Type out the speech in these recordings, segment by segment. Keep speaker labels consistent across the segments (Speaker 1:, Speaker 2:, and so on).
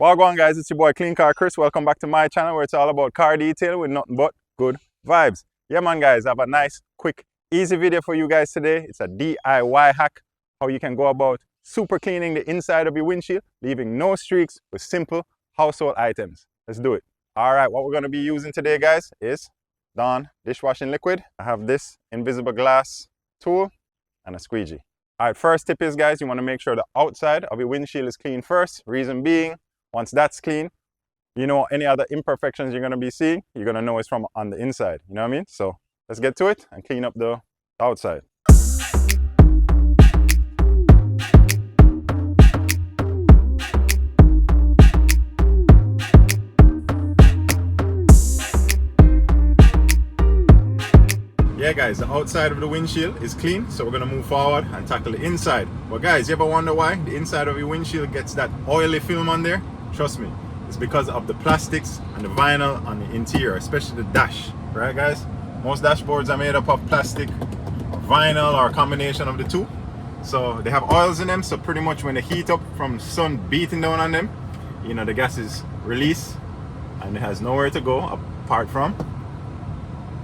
Speaker 1: Wagwan guys, it's your boy Clean Car Chris. Welcome back to my channel where it's all about car detail with nothing but good vibes. Yeah man guys, I have a nice, quick, easy video for you guys today. It's a DIY hack, how you can go about super cleaning the inside of your windshield, leaving no streaks with simple household items. Let's do it. Alright, what we're going to be using today guys is Dawn dishwashing liquid. I have this invisible glass tool and a squeegee. Alright, first tip is guys, you want to make sure the outside of your windshield is clean first. Reason being, once that's clean, you know any other imperfections you're going to be seeing, you're going to know it's from on the inside. You know what I mean? So let's get to it and clean up the outside. Yeah guys, the outside of the windshield is clean, so we're going to move forward and tackle the inside. But guys, you ever wonder why the inside of your windshield gets that oily film on there? Trust me, it's because of the plastics and the vinyl on the interior, especially the dash, right guys? Most dashboards are made up of plastic, or vinyl, or a combination of the two. So they have oils in them, so pretty much when they heat up from sun beating down on them, you know, the gases release and it has nowhere to go apart from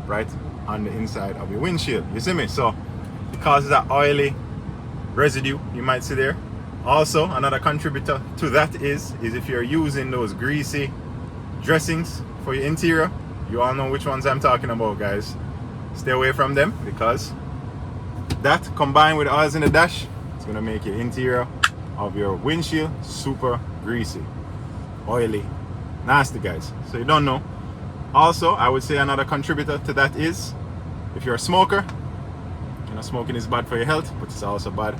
Speaker 1: right on the inside of your windshield. You see me? So it causes that oily residue you might see there. Also, another contributor to that is if you're using those greasy dressings for your interior, you all know which ones I'm talking about guys. Stay away from them, because that combined with the oils in the dash, it's going to make your interior of your windshield super greasy, oily, nasty guys. So you don't know. Also, I would say another contributor to that is if you're a smoker, you know, smoking is bad for your health, but it's also bad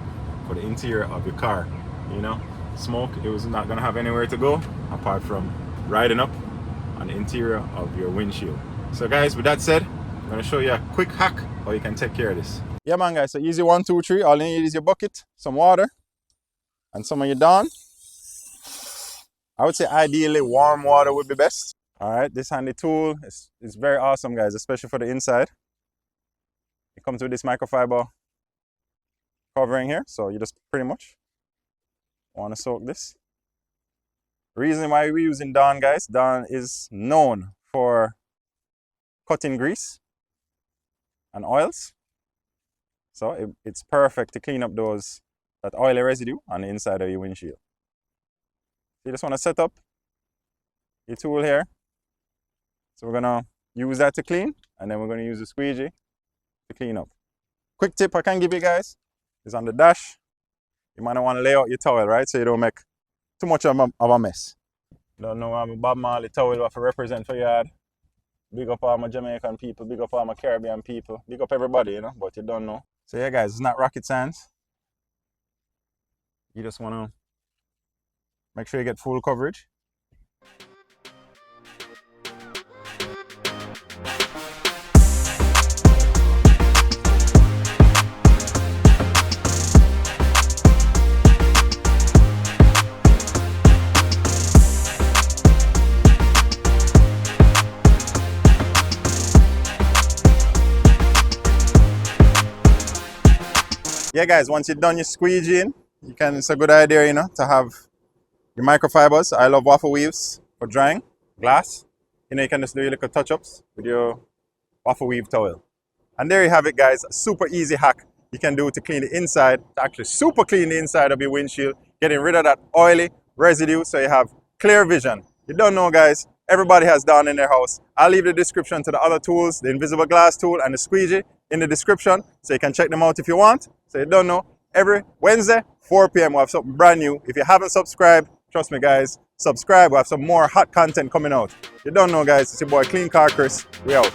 Speaker 1: for the interior of your car. You know, smoke, it was not going to have anywhere to go apart from riding up on the interior of your windshield. So guys, with that said, I'm going to show you a quick hack how you can take care of this. Yeah man guys, so easy 1, 2, 3. All you need is your bucket, some water, and some of your Dawn. I would say ideally warm water would be best. Alright, this handy tool is very awesome guys, especially for the inside. It comes with this microfiber covering here, so you just pretty much want to soak this. The reason why we're using Dawn guys, Dawn is known for cutting grease and oils. So it's perfect to clean up that oily residue on the inside of your windshield. You just want to set up your tool here. So we're going to use that to clean, and then we're going to use the squeegee to clean up. Quick tip I can give you guys is on the dash, you might not want to lay out your towel, right? So you don't make too much of a mess. Don't know, I'm a Bob Marley towel I represent for yard. Big up all my Jamaican people, big up all my Caribbean people, big up everybody, you know, but you don't know. So yeah guys, it's not rocket science. You just want to make sure you get full coverage. Yeah guys, once you're done your squeegeeing, it's a good idea, you know, to have your microfibers. I love waffle weaves for drying glass. You know, you can just do your little touch-ups with your waffle weave towel. And there you have it guys, a super easy hack you can do to clean the inside, to actually super clean the inside of your windshield, getting rid of that oily residue so you have clear vision. You don't know guys, everybody has Dawn in their house. I'll leave the description to the other tools, the invisible glass tool and the squeegee in the description, so you can check them out if you want. So you don't know, every Wednesday, 4 p.m. we'll have something brand new. If you haven't subscribed, trust me guys, subscribe. We'll have some more hot content coming out. You don't know guys, it's your boy Clean Car Chris. We out.